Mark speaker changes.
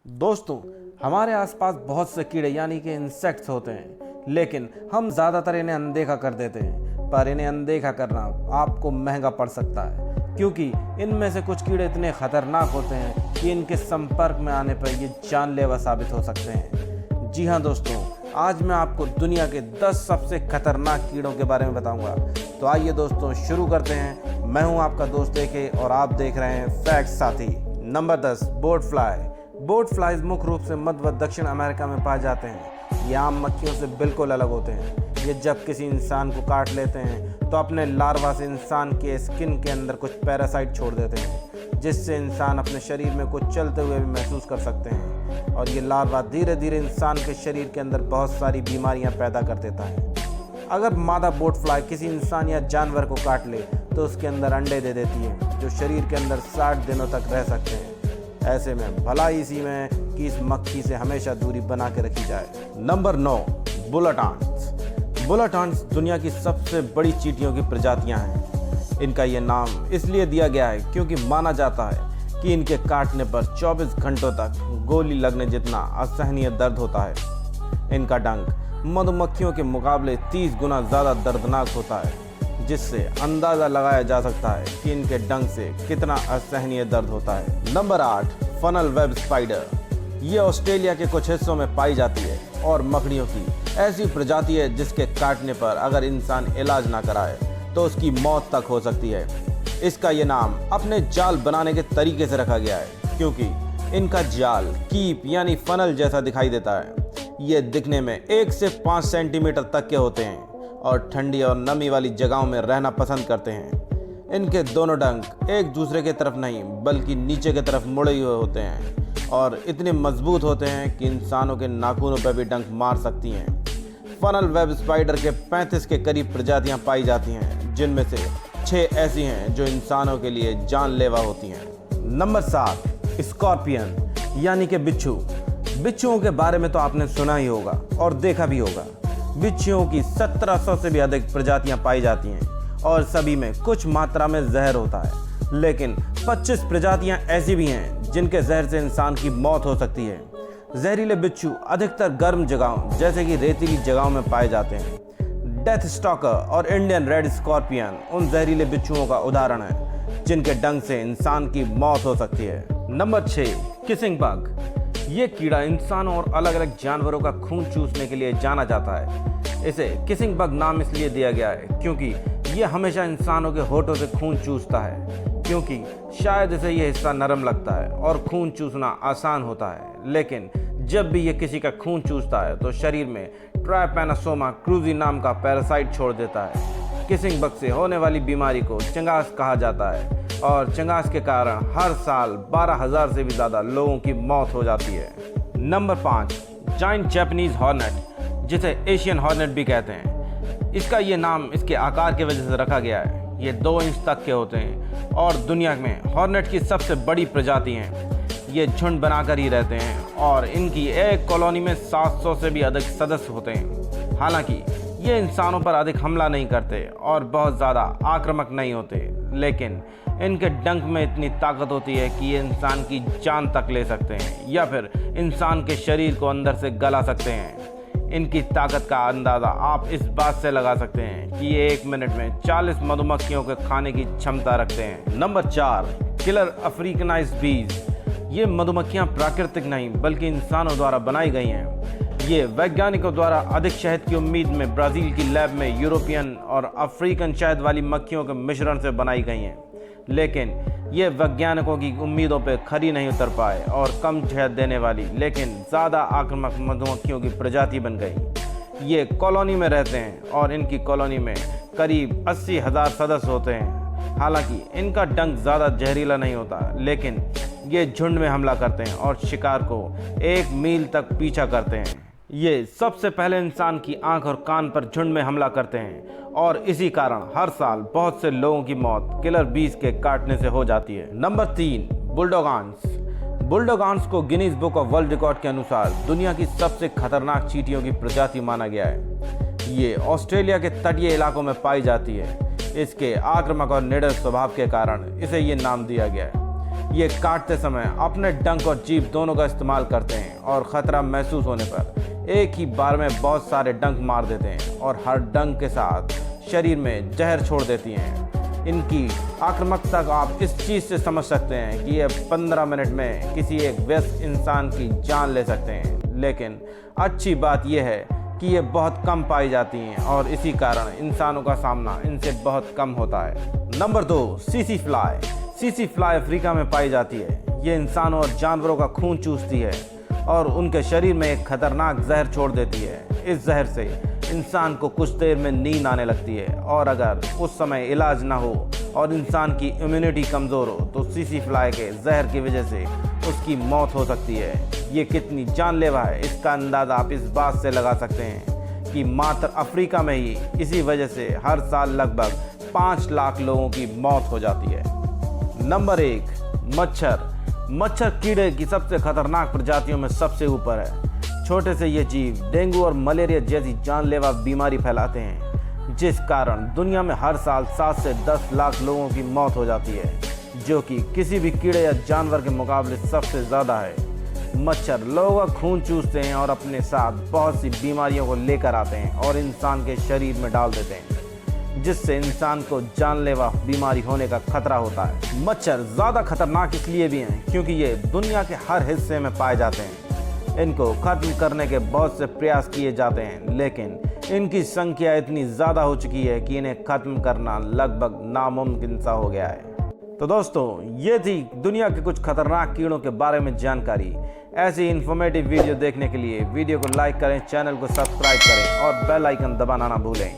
Speaker 1: दोस्तों, हमारे आसपास बहुत से कीड़े यानी कि इंसेक्ट्स होते हैं, लेकिन हम ज़्यादातर इन्हें अनदेखा कर देते हैं। पर इन्हें अनदेखा करना आपको महंगा पड़ सकता है, क्योंकि इनमें से कुछ कीड़े इतने खतरनाक होते हैं कि इनके संपर्क में आने पर ये जानलेवा साबित हो सकते हैं। जी हाँ दोस्तों, आज मैं आपको दुनिया के 10 सबसे खतरनाक कीड़ों के बारे में बताऊंगा। तो आइए दोस्तों शुरू करते हैं। मैं हूं आपका दोस्त एके और आप देख रहे हैं फैक्ट्स साथी। Number 10, boat fly. Boat flies मुख्य रूप से मध्य व दक्षिण अमेरिका में पाए जाते हैं। ये आम मक्खियों से बिल्कुल अलग होते हैं। ये जब किसी इंसान को काट लेते हैं तो अपने लार्वा से इंसान के स्किन के अंदर कुछ पैरासाइट छोड़ देते हैं, जिससे इंसान अपने शरीर में कुछ चलते हुए भी महसूस कर सकते हैं। और ये लार्वा धीरे धीरे इंसान के शरीर के अंदर बहुत सारी बीमारियां पैदा कर देता है। अगर मादा बोट फ्लाई किसी इंसान या जानवर को काट ले तो उसके अंदर अंडे दे देती है, जो शरीर के अंदर 60 दिनों तक रह सकते हैं। ऐसे में भला इसी में कि इस मक्खी से हमेशा दूरी बना के रखी जाए। Number 9, bullet ants. Bullet ants दुनिया की सबसे बड़ी चींटियों की प्रजातियां हैं। इनका ये नाम इसलिए दिया गया है क्योंकि माना जाता है कि इनके काटने पर 24 घंटों तक गोली लगने जितना असहनीय दर्द होता है। इनका डंक मधुमक्खियों के मुकाबले 30 गुना ज़्यादा दर्दनाक होता है, जिससे अंदाज़ा लगाया जा सकता है कि इनके डंक से कितना असहनीय दर्द होता है। Number 8, funnel web spider. ये ऑस्ट्रेलिया के कुछ हिस्सों में पाई जाती है और मकड़ियों की ऐसी प्रजाति है जिसके काटने पर अगर इंसान इलाज ना कराए तो उसकी मौत तक हो सकती है। इसका ये नाम अपने जाल बनाने के तरीके से रखा गया है, क्योंकि इनका जाल कीप यानी फनल जैसा दिखाई देता है। ये दिखने में 1 से 5 सेंटीमीटर तक के होते हैं और ठंडी और नमी वाली जगहों में रहना पसंद करते हैं। इनके दोनों डंक एक दूसरे की तरफ नहीं बल्कि नीचे की तरफ मुड़े हुए होते हैं और इतने मजबूत होते हैं कि इंसानों के नाखूनों पर भी डंक मार सकती हैं। फनल वेब स्पाइडर के 35 के करीब प्रजातियां पाई जाती हैं, जिनमें से 6 ऐसी हैं जो इंसानों के लिए जानलेवा होती हैं। नंबर 7, स्कॉर्पियन यानी कि बिच्छू। बिच्छुओं के बारे में तो आपने सुना ही होगा और देखा भी होगा। बिच्छुओं की 1700 से भी अधिक प्रजातियां पाई जाती हैं और सभी में कुछ मात्रा में जहर होता है, लेकिन 25 प्रजातियां ऐसी भी हैं जिनके जहर से इंसान की मौत हो सकती है। जहरीले बिच्छू अधिकतर गर्म जगहों जैसे कि रेतीली जगहों में पाए जाते हैं। डेथ स्टॉकर और इंडियन रेड स्कॉर्पियन उन जहरीले बिच्छुओं का उदाहरण है जिनके डंक से इंसान की मौत हो सकती है। Number 6, kissing bug. ये कीड़ा इंसानों और अलग अलग जानवरों का खून चूसने के लिए जाना जाता है। इसे किसिंग बग नाम इसलिए दिया गया है क्योंकि ये हमेशा इंसानों के होठों से खून चूसता है, क्योंकि शायद इसे ये हिस्सा नरम लगता है और खून चूसना आसान होता है। लेकिन जब भी ये किसी का खून चूसता है तो शरीर में ट्राइपैनोसोमा क्रूजी नाम का पैरासाइट छोड़ देता है। किसिंग बग से होने वाली बीमारी को चंगास कहा जाता है और चंगास के कारण हर साल 12,000 से भी ज़्यादा लोगों की मौत हो जाती है। नंबर 5, जायंट जैपनीज हॉर्नेट, जिसे एशियन हॉर्नेट भी कहते हैं। इसका ये नाम इसके आकार की वजह से रखा गया है। ये 2 इंच तक के होते हैं और दुनिया में हॉर्नेट की सबसे बड़ी प्रजाति हैं। ये झुंड बनाकर ही रहते हैं और इनकी एक कॉलोनी में 700 से भी अधिक सदस्य होते हैं। हालांकि ये इंसानों पर अधिक हमला नहीं करते और बहुत ज़्यादा आक्रामक नहीं होते, लेकिन इनके डंक में इतनी ताकत होती है कि ये इंसान की जान तक ले सकते हैं या फिर इंसान के शरीर को अंदर से गला सकते हैं। इनकी ताकत का अंदाज़ा आप इस बात से लगा सकते हैं कि ये 1 मिनट में 40 मधुमक्खियों के खाने की क्षमता रखते हैं। नंबर 4, किलर अफ्रीकनाइज्ड बीज। ये मधुमक्खियाँ प्राकृतिक नहीं बल्कि इंसानों द्वारा बनाई गई हैं। ये वैज्ञानिकों द्वारा अधिक शहद की उम्मीद में ब्राज़ील की लैब में यूरोपियन और अफ्रीकन शहद वाली मक्खियों के मिश्रण से बनाई गई हैं, लेकिन ये वैज्ञानिकों की उम्मीदों पर खरी नहीं उतर पाए और कम शहद देने वाली लेकिन ज़्यादा आक्रामक मधुमक्खियों की प्रजाति बन गई। ये कॉलोनी में रहते हैं और इनकी कॉलोनी में करीब 80,000 सदस्य होते हैं। हालांकि इनका डंक ज़्यादा जहरीला नहीं होता, लेकिन ये झुंड में हमला करते हैं और शिकार को 1 मील तक पीछा करते हैं। ये सबसे पहले इंसान की आंख और कान पर झुंड में हमला करते हैं और इसी कारण हर साल बहुत से लोगों की मौत किलर बीज के काटने से हो जाती है। Number 3, bulldog. बुलडॉग को Guinness book of world record के अनुसार दुनिया की सबसे खतरनाक चींटियों की प्रजाति माना गया है। ये ऑस्ट्रेलिया के तटीय इलाकों में पाई जाती है। इसके आक्रामक और निडर स्वभाव के कारण इसे ये नाम दिया गया है। ये काटते समय अपने डंक और जीभ दोनों का इस्तेमाल करते हैं और ख़तरा महसूस होने पर एक ही बार में बहुत सारे डंक मार देते हैं और हर डंक के साथ शरीर में जहर छोड़ देती हैं। इनकी आक्रामकता को आप इस चीज़ से समझ सकते हैं कि ये 15 मिनट में किसी एक व्यस्त इंसान की जान ले सकते हैं। लेकिन अच्छी बात यह है कि ये बहुत कम पाई जाती हैं और इसी कारण इंसानों का सामना इनसे बहुत कम होता है। Number 2, CC fly. CC fly Africa में पाई जाती है। ये इंसानों और जानवरों का खून चूसती है और उनके शरीर में एक खतरनाक जहर छोड़ देती है। इस जहर से इंसान को कुछ देर में नींद आने लगती है और अगर उस समय इलाज ना हो और इंसान की इम्यूनिटी कमज़ोर हो तो सीसी फ्लाई के जहर की वजह से उसकी मौत हो सकती है। ये कितनी जानलेवा है इसका अंदाज़ा आप इस बात से लगा सकते हैं कि मात्र अफ्रीका में ही इसी वजह से हर साल लगभग 5 लाख लोगों की मौत हो जाती है। नंबर 1, मच्छर। मच्छर कीड़े की सबसे खतरनाक प्रजातियों में सबसे ऊपर है। छोटे से ये जीव डेंगू और मलेरिया जैसी जानलेवा बीमारी फैलाते हैं, जिस कारण दुनिया में हर साल 7 से 10 लाख लोगों की मौत हो जाती है, जो कि किसी भी कीड़े या जानवर के मुकाबले सबसे ज़्यादा है। मच्छर लोगों का खून चूसते हैं और अपने साथ बहुत सी बीमारियों को लेकर आते हैं और इंसान के शरीर में डाल देते हैं, जिससे इंसान को जानलेवा बीमारी होने का खतरा होता है। मच्छर ज़्यादा खतरनाक इसलिए भी हैं क्योंकि ये दुनिया के हर हिस्से में पाए जाते हैं। इनको ख़त्म करने के बहुत से प्रयास किए जाते हैं, लेकिन इनकी संख्या इतनी ज़्यादा हो चुकी है कि इन्हें ख़त्म करना लगभग नामुमकिन सा हो गया है। तो दोस्तों, ये थी दुनिया के कुछ खतरनाक कीड़ों के बारे में जानकारी। ऐसी इन्फॉर्मेटिव वीडियो देखने के लिए वीडियो को लाइक करें, चैनल को सब्सक्राइब करें और बेल आइकन दबाना ना भूलें।